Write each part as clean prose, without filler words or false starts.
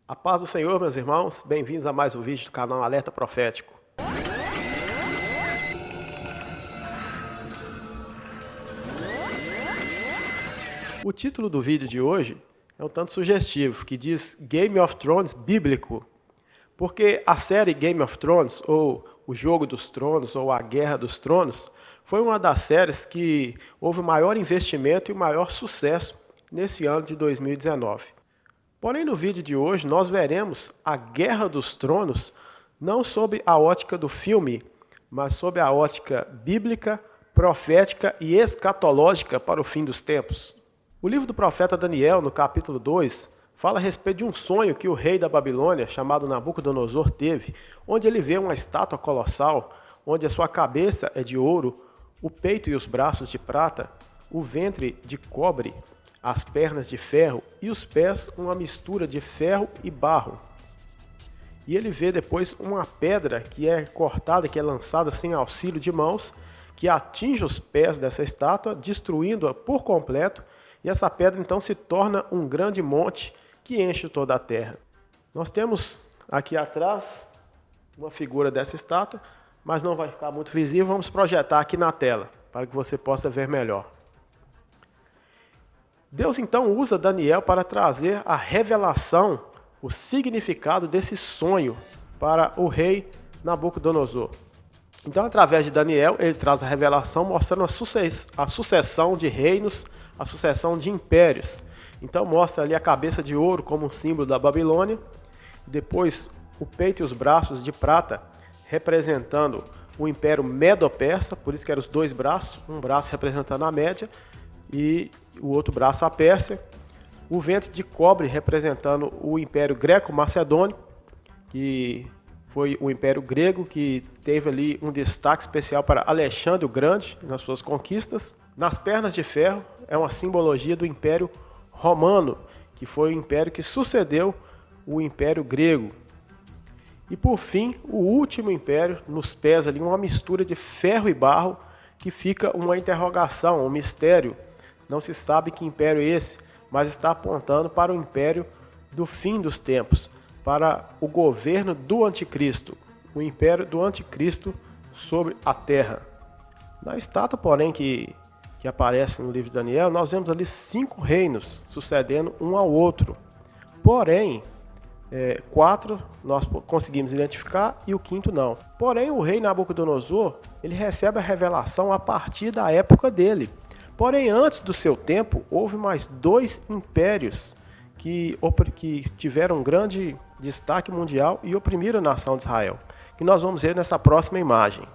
A paz do Senhor, meus irmãos, bem-vindos a mais um vídeo do canal Alerta Profético. O título do vídeo de hoje é um tanto sugestivo, que diz Game of Thrones bíblico, porque a série Game of Thrones, ou o Jogo dos Tronos, ou a Guerra dos Tronos, foi uma das séries que houve o maior investimento e o maior sucesso nesse ano de 2019. Porém, no vídeo de hoje, nós veremos a Guerra dos Tronos não sob a ótica do filme, mas sob a ótica bíblica, profética e escatológica para o fim dos tempos. O livro do profeta Daniel, no capítulo 2, fala a respeito de um sonho que o rei da Babilônia, chamado Nabucodonosor, teve, onde ele vê uma estátua colossal, onde a sua cabeça é de ouro, o peito e os braços de prata, o ventre de cobre, as pernas de ferro e os pés uma mistura de ferro e barro. E ele vê depois uma pedra que é cortada, que é lançada sem auxílio de mãos, que atinge os pés dessa estátua, destruindo-a por completo, e essa pedra então se torna um grande monte que enche toda a terra. Nós temos aqui atrás uma figura dessa estátua, mas não vai ficar muito visível, vamos projetar aqui na tela, para que você possa ver melhor. Deus então usa Daniel para trazer a revelação, o significado desse sonho para o rei Nabucodonosor. Então, através de Daniel, ele traz a revelação mostrando a sucessão de reinos, a sucessão de impérios. Então, mostra ali a cabeça de ouro como um símbolo da Babilônia, depois o peito e os braços de prata, representando o Império Medo-Persa, por isso que eram os dois braços, um braço representando a Média, e o outro braço a Pérsia, o ventre de cobre representando o Império Greco-Macedônico, que foi o Império Grego que teve ali um destaque especial para Alexandre o Grande nas suas conquistas. Nas pernas de ferro é uma simbologia do Império Romano, que foi o império que sucedeu o Império Grego. E por fim, o último império, nos pés ali, uma mistura de ferro e barro, que fica uma interrogação, um mistério. Não se sabe que império é esse, mas está apontando para o império do fim dos tempos, para o governo do anticristo, o império do anticristo sobre a terra. Na estátua, porém, que aparece no livro de Daniel, nós vemos ali 5 reinos sucedendo um ao outro. Porém, 4 nós conseguimos identificar e o 5º não. Porém, o rei Nabucodonosor, ele recebe a revelação a partir da época dele. Porém, antes do seu tempo, houve mais 2 impérios que tiveram um grande destaque mundial e oprimiram a nação de Israel, que nós vamos ver nessa próxima imagem.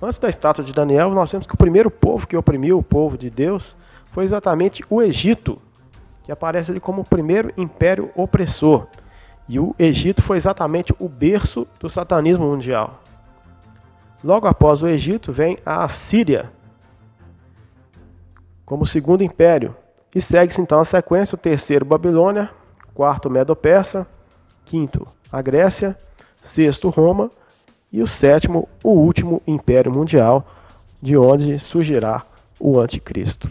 Antes da estátua de Daniel, nós vemos que o primeiro povo que oprimiu o povo de Deus foi exatamente o Egito, que aparece ali como o primeiro império opressor. E o Egito foi exatamente o berço do satanismo mundial. Logo após o Egito vem a Assíria, como o segundo império. E segue-se então a sequência: o terceiro Babilônia, quarto Medo-Persa, quinto a Grécia, sexto Roma e o sétimo, o último império mundial, de onde surgirá o anticristo.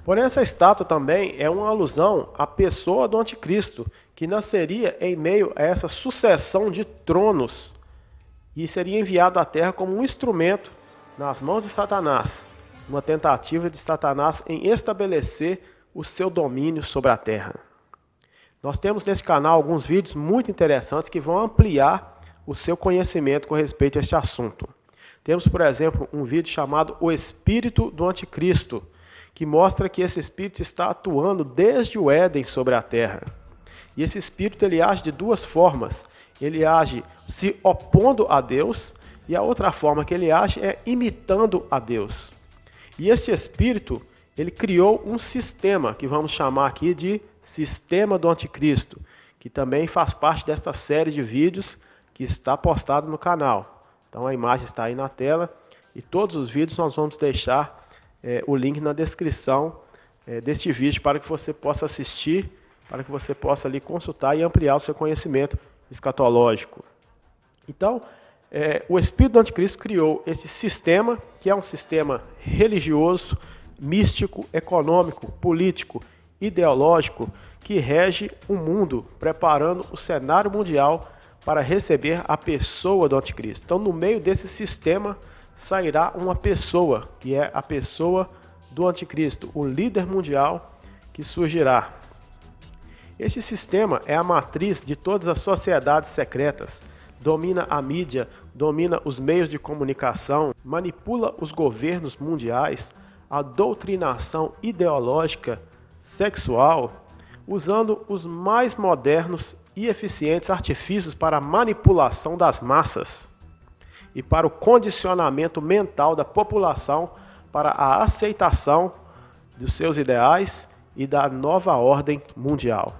Porém, essa estátua também é uma alusão à pessoa do anticristo, que nasceria em meio a essa sucessão de tronos e seria enviado à terra como um instrumento nas mãos de Satanás, uma tentativa de Satanás em estabelecer o seu domínio sobre a terra. Nós temos nesse canal alguns vídeos muito interessantes que vão ampliar o seu conhecimento com respeito a este assunto. Temos, por exemplo, um vídeo chamado O Espírito do Anticristo, que mostra que esse espírito está atuando desde o Éden sobre a terra. E esse espírito ele age de 2 formas. Ele age se opondo a Deus, e a outra forma que ele age é imitando a Deus. E este espírito, ele criou um sistema, que vamos chamar aqui de Sistema do Anticristo, que também faz parte desta série de vídeos que está postado no canal. Então a imagem está aí na tela, e todos os vídeos nós vamos deixar o link na descrição deste vídeo, para que você possa assistir, para que você possa ali consultar e ampliar o seu conhecimento escatológico. Então, o Espírito do Anticristo criou esse sistema, que é um sistema religioso, místico, econômico, político ideológico que rege o mundo, preparando o cenário mundial para receber a pessoa do anticristo. Então, no meio desse sistema, sairá uma pessoa, que é a pessoa do anticristo, o líder mundial que surgirá. Este sistema é a matriz de todas as sociedades secretas, domina a mídia, domina os meios de comunicação, manipula os governos mundiais, a doutrinação ideológica, sexual, usando os mais modernos e eficientes artifícios para a manipulação das massas e para o condicionamento mental da população para a aceitação dos seus ideais e da nova ordem mundial.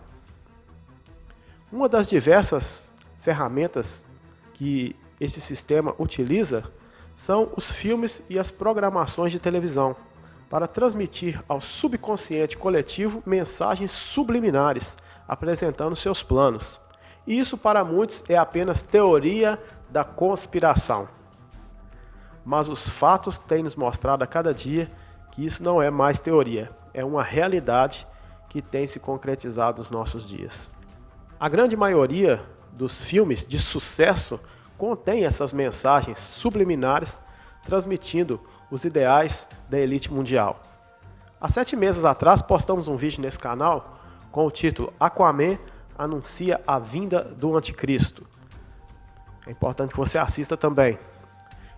Uma das diversas ferramentas que este sistema utiliza são os filmes e as programações de televisão para transmitir ao subconsciente coletivo mensagens subliminares apresentando seus planos. E isso para muitos é apenas teoria da conspiração. Mas os fatos têm nos mostrado a cada dia que isso não é mais teoria, é uma realidade que tem se concretizado nos nossos dias. A grande maioria dos filmes de sucesso contém essas mensagens subliminares transmitindo os ideais da elite mundial. Há 7 meses atrás postamos um vídeo nesse canal com o título Aquaman anuncia a vinda do anticristo. É importante que você assista também.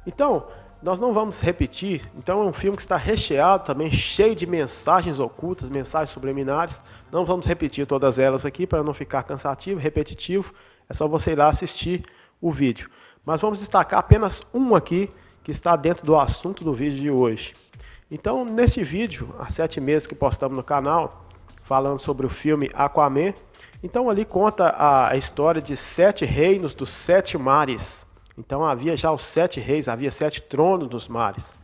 Então, nós não vamos repetir, então é um filme que está recheado também, cheio de mensagens ocultas, mensagens subliminares. Não vamos repetir todas elas aqui para não ficar cansativo, repetitivo. É só você ir lá assistir o vídeo. Mas vamos destacar apenas um aqui que está dentro do assunto do vídeo de hoje. Então, neste vídeo, há 7 meses que postamos no canal, falando sobre o filme Aquaman, então ali conta a história de 7 reinos dos 7 mares. Então havia já os 7 reis, havia 7 tronos dos mares.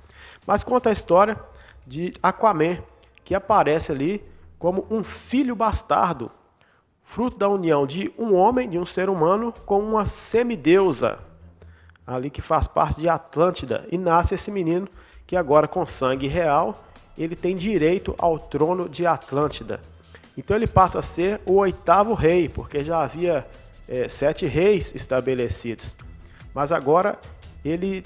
Mas conta a história de Aquaman, que aparece ali como um filho bastardo, fruto da união de um homem, de um ser humano, com uma semideusa, ali que faz parte de Atlântida, e nasce esse menino que agora com sangue real, ele tem direito ao trono de Atlântida. Então ele passa a ser o 8º rei, porque já havia 7 reis estabelecidos. Mas agora ele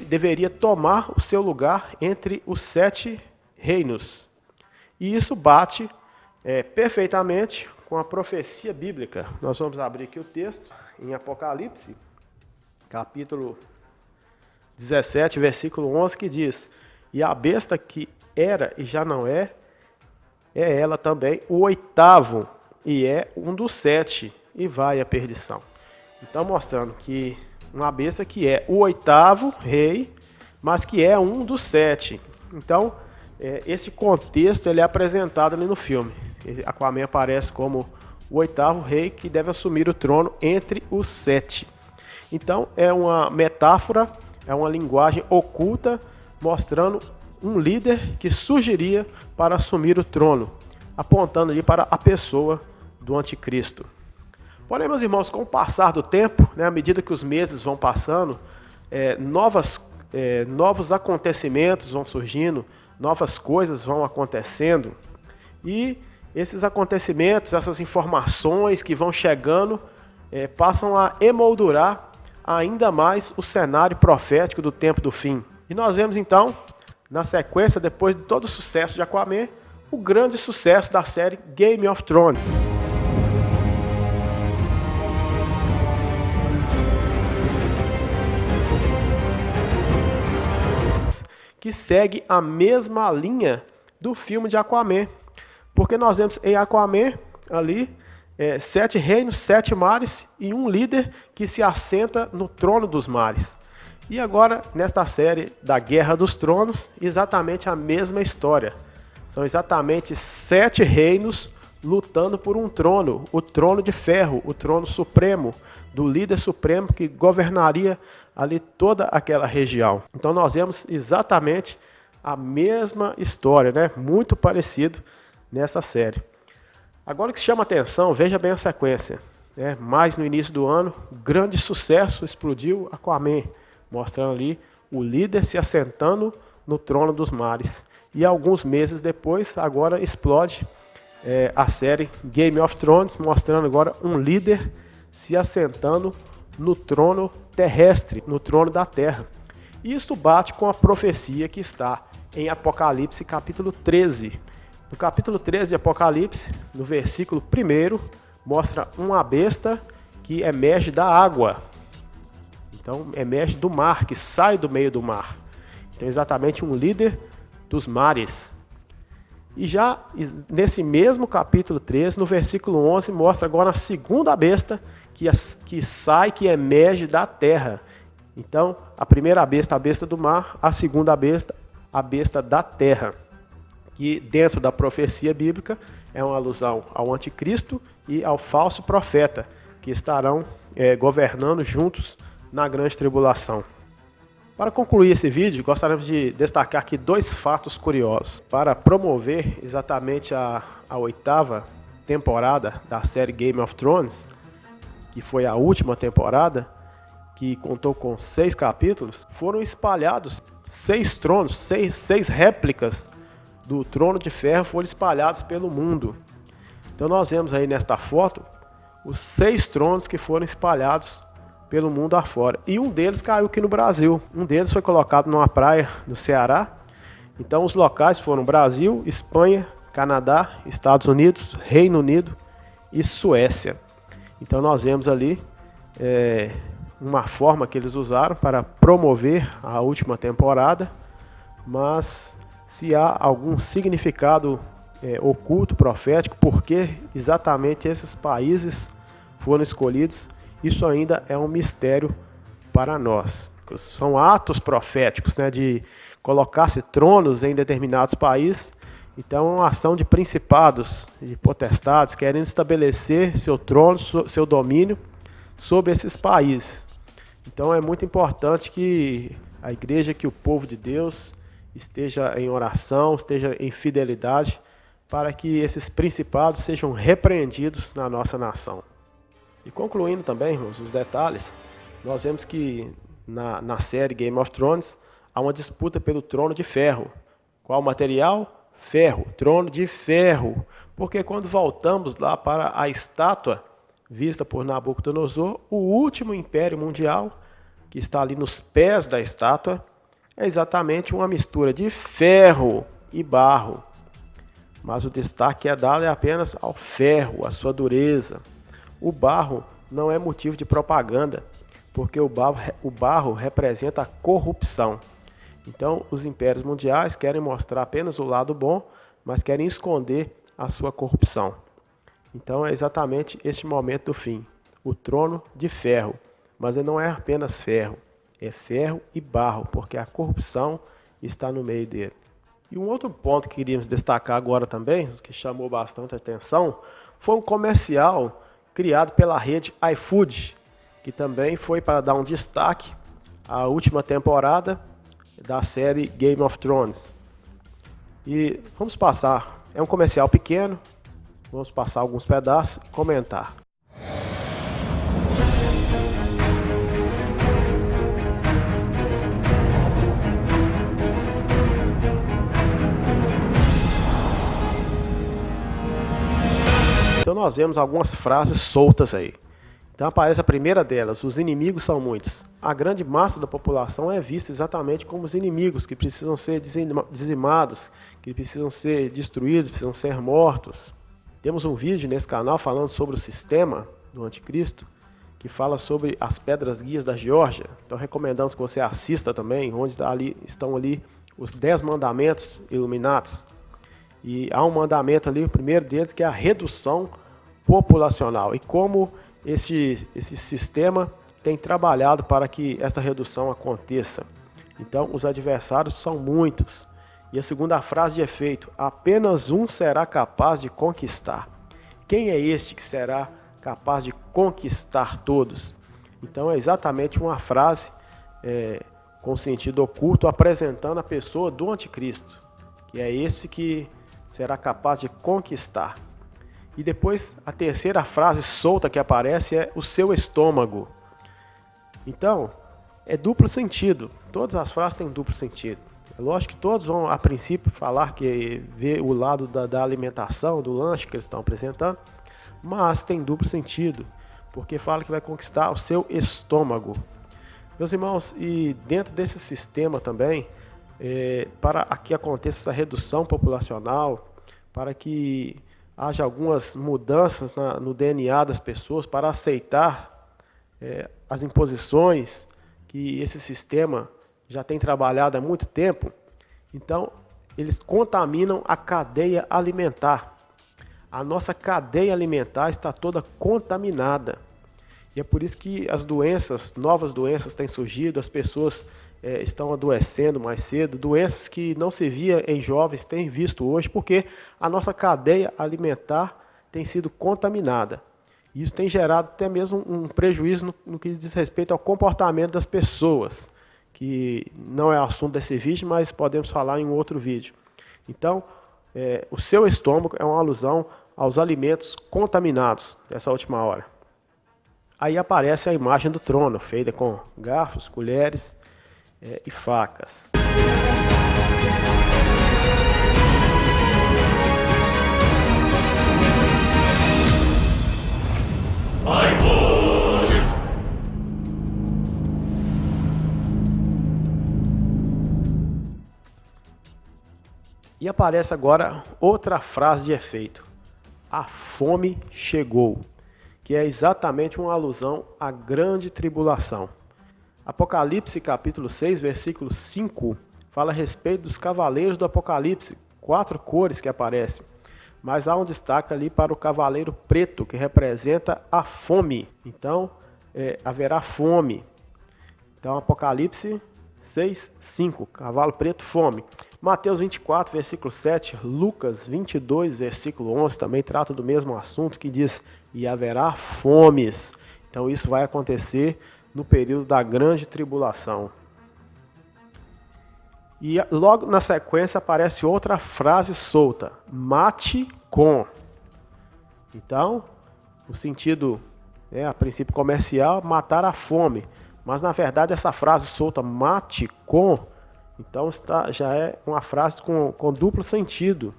deveria tomar o seu lugar entre os 7 reinos. E isso bate perfeitamente com a profecia bíblica. Nós vamos abrir aqui o texto em Apocalipse, capítulo 17, versículo 11, que diz: E a besta que era e já não é ela também o 8º, e é um dos 7, e vai à perdição. Então mostrando que uma besta que é o 8º rei, mas que é um dos 7. Então, esse contexto ele é apresentado ali no filme. Aquaman aparece como o 8º rei que deve assumir o trono entre os 7. Então, é uma metáfora, é uma linguagem oculta, mostrando um líder que surgiria para assumir o trono, apontando ali para a pessoa do anticristo. Porém, meus irmãos, com o passar do tempo, né, à medida que os meses vão passando, novos acontecimentos vão surgindo, novas coisas vão acontecendo, e esses acontecimentos, essas informações que vão chegando, passam a emoldurar ainda mais o cenário profético do tempo do fim. E nós vemos então, na sequência, depois de todo o sucesso de Aquaman, o grande sucesso da série Game of Thrones. Que segue a mesma linha do filme de Aquaman. Porque nós vemos em Aquaman ali 7 reinos, 7 mares e um líder que se assenta no trono dos mares. E agora, nesta série da Guerra dos Tronos, exatamente a mesma história. São exatamente 7 reinos lutando por um trono, o trono de ferro, o trono supremo, do líder supremo que governaria ali toda aquela região. Então nós vemos exatamente a mesma história, né? Muito parecido nessa série. Agora o que chama atenção, veja bem a sequência, né? Mais no início do ano, grande sucesso, explodiu Aquaman, mostrando ali o líder se assentando no trono dos mares. E alguns meses depois, agora explode a série Game of Thrones, mostrando agora um líder se assentando no trono terrestre, no trono da terra. Isso bate com a profecia que está em Apocalipse capítulo 13. No capítulo 13 de Apocalipse, no versículo 1, mostra uma besta que emerge da água. Então, emerge do mar, que sai do meio do mar. Então, exatamente um líder dos mares. E já nesse mesmo capítulo 13, no versículo 11, mostra agora a segunda besta que sai, que emerge da terra. Então, a primeira besta, a besta do mar, a segunda besta, a besta da terra. Que dentro da profecia bíblica é uma alusão ao anticristo e ao falso profeta, que estarão governando juntos na grande tribulação. Para concluir esse vídeo, gostaríamos de destacar aqui 2 fatos curiosos. Para promover exatamente a 8ª temporada da série Game of Thrones, que foi a última temporada, que contou com 6 capítulos, foram espalhados 6 tronos, 6 réplicas do Trono de Ferro foram espalhados pelo mundo. Então nós vemos aí nesta foto os 6 tronos que foram espalhados pelo mundo afora. E um deles caiu aqui no Brasil. Um deles foi colocado numa praia no Ceará. Então os locais foram Brasil, Espanha, Canadá, Estados Unidos, Reino Unido e Suécia. Então nós vemos ali uma forma que eles usaram para promover a última temporada, mas se há algum significado oculto, profético, porque exatamente esses países foram escolhidos, isso ainda é um mistério para nós. São atos proféticos, de colocar-se tronos em determinados países. Então é uma ação de principados, de potestades, querendo estabelecer seu trono, seu domínio sobre esses países. Então é muito importante que a igreja, que o povo de Deus esteja em oração, esteja em fidelidade, para que esses principados sejam repreendidos na nossa nação. E concluindo também, irmãos, os detalhes, nós vemos que na série Game of Thrones há uma disputa pelo trono de ferro. Qual material? Ferro, trono de ferro. Porque quando voltamos lá para a estátua vista por Nabucodonosor, o último império mundial, que está ali nos pés da estátua, é exatamente uma mistura de ferro e barro. Mas o destaque dado é apenas ao ferro, à sua dureza. O barro não é motivo de propaganda, porque o barro representa a corrupção. Então, os impérios mundiais querem mostrar apenas o lado bom, mas querem esconder a sua corrupção. Então, é exatamente este momento do fim. O trono de ferro, mas ele não é apenas ferro, é ferro e barro, porque a corrupção está no meio dele. E um outro ponto que queríamos destacar agora também, que chamou bastante atenção, foi um comercial criado pela rede iFood, que também foi para dar um destaque à última temporada da série Game of Thrones. E vamos passar, é um comercial pequeno, vamos passar alguns pedaços e comentar. Então nós vemos algumas frases soltas aí. Então aparece a primeira delas: os inimigos são muitos. A grande massa da população é vista exatamente como os inimigos, que precisam ser dizimados, que precisam ser destruídos, precisam ser mortos. Temos um vídeo nesse canal falando sobre o sistema do anticristo, que fala sobre as pedras guias da Geórgia. Então recomendamos que você assista também, onde estão ali os 10 mandamentos Illuminatis. E há um mandamento ali, o primeiro deles, que é a redução populacional. E como esse sistema tem trabalhado para que essa redução aconteça. Então, os adversários são muitos. E a segunda frase de efeito: apenas um será capaz de conquistar. Quem é este que será capaz de conquistar todos? Então, é exatamente uma frase com sentido oculto, apresentando a pessoa do anticristo, que é esse que será capaz de conquistar. E depois a terceira frase solta que aparece é o seu estômago. Então, é duplo sentido. Todas as frases têm duplo sentido. É lógico que todos vão, a princípio, falar que vê o lado da alimentação, do lanche que eles estão apresentando, mas tem duplo sentido, porque fala que vai conquistar o seu estômago. Meus irmãos, e dentro desse sistema também, para que aconteça essa redução populacional, para que haja algumas mudanças no DNA das pessoas para aceitar as imposições que esse sistema já tem trabalhado há muito tempo, então eles contaminam a cadeia alimentar. A nossa cadeia alimentar está toda contaminada. E é por isso que as doenças, novas doenças têm surgido, as pessoas estão adoecendo mais cedo, doenças que não se via em jovens têm visto hoje, porque a nossa cadeia alimentar tem sido contaminada. E isso tem gerado até mesmo um prejuízo no que diz respeito ao comportamento das pessoas, que não é assunto desse vídeo, mas podemos falar em um outro vídeo. Então, o seu estômago é uma alusão aos alimentos contaminados dessa última hora. Aí aparece a imagem do trono, feita com garfos, colheres e facas. E aparece agora outra frase de efeito. A fome chegou, que é exatamente uma alusão à grande tribulação. Apocalipse capítulo 6, versículo 5, fala a respeito dos cavaleiros do Apocalipse, 4 cores que aparecem. Mas há um destaque ali para o cavaleiro preto, que representa a fome. Então, haverá fome. Então, Apocalipse 6, 5, cavalo preto, fome. Mateus 24, versículo 7, Lucas 22, versículo 11, também trata do mesmo assunto, que diz, e haverá fomes. Então isso vai acontecer no período da grande tribulação. E logo na sequência aparece outra frase solta, mate com. Então, o sentido, a princípio comercial, matar a fome. Mas na verdade essa frase solta, mate com, então já é uma frase com duplo sentido.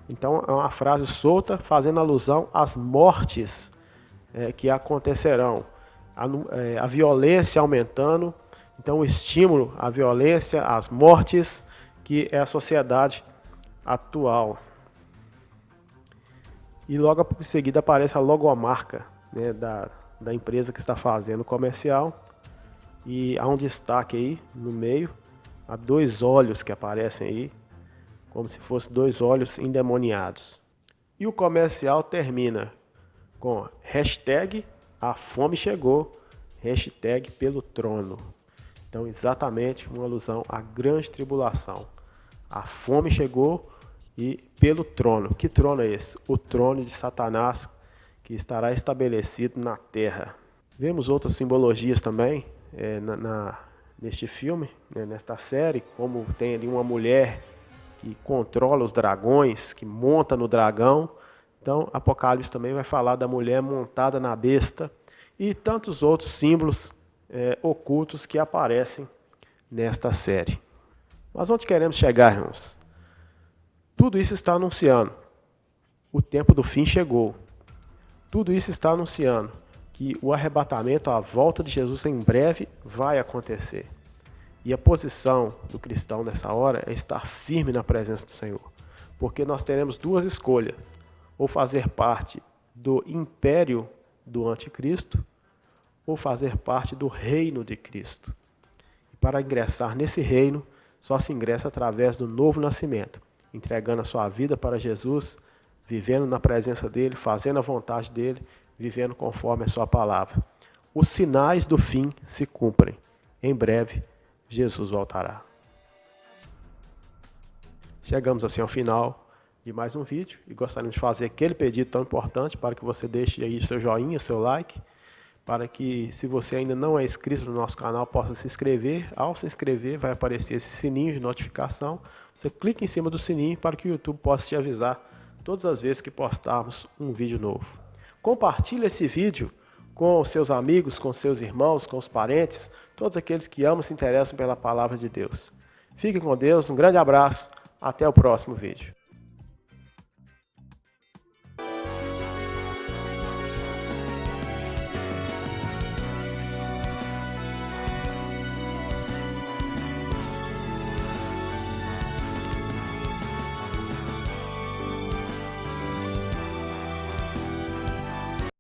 Então é uma frase solta fazendo alusão às mortes que acontecerão. A violência aumentando, então o estímulo à violência, às mortes, que é a sociedade atual. E logo em seguida aparece a logomarca da empresa que está fazendo o comercial. E há um destaque aí no meio, há 2 olhos que aparecem aí, como se fossem 2 olhos endemoniados. E o comercial termina com hashtag a fome chegou, hashtag pelo trono. Então exatamente uma alusão à grande tribulação. A fome chegou e pelo trono. Que trono é esse? O trono de Satanás, que estará estabelecido na terra. Vemos outras simbologias também neste filme, nesta série, como tem ali uma mulher que controla os dragões, que monta no dragão. Então Apocalipse também vai falar da mulher montada na besta e tantos outros símbolos ocultos que aparecem nesta série. Mas onde queremos chegar, irmãos? Tudo isso está anunciando. O tempo do fim chegou. Tudo isso está anunciando que o arrebatamento, a volta de Jesus em breve vai acontecer. E a posição do cristão nessa hora é estar firme na presença do Senhor. Porque nós teremos 2 escolhas. Ou fazer parte do império do anticristo, ou fazer parte do reino de Cristo. E para ingressar nesse reino, só se ingressa através do novo nascimento, entregando a sua vida para Jesus, vivendo na presença dele, fazendo a vontade dele, vivendo conforme a sua palavra. Os sinais do fim se cumprem. Em breve, Jesus voltará. Chegamos assim ao final de mais um vídeo e gostaríamos de fazer aquele pedido tão importante para que você deixe aí seu joinha, seu like, para que, se você ainda não é inscrito no nosso canal, possa se inscrever. Ao se inscrever, vai aparecer esse sininho de notificação. Você clica em cima do sininho para que o YouTube possa te avisar todas as vezes que postarmos um vídeo novo. Compartilhe esse vídeo com seus amigos, com seus irmãos, com os parentes, todos aqueles que amam e se interessam pela palavra de Deus. Fiquem com Deus, um grande abraço, até o próximo vídeo.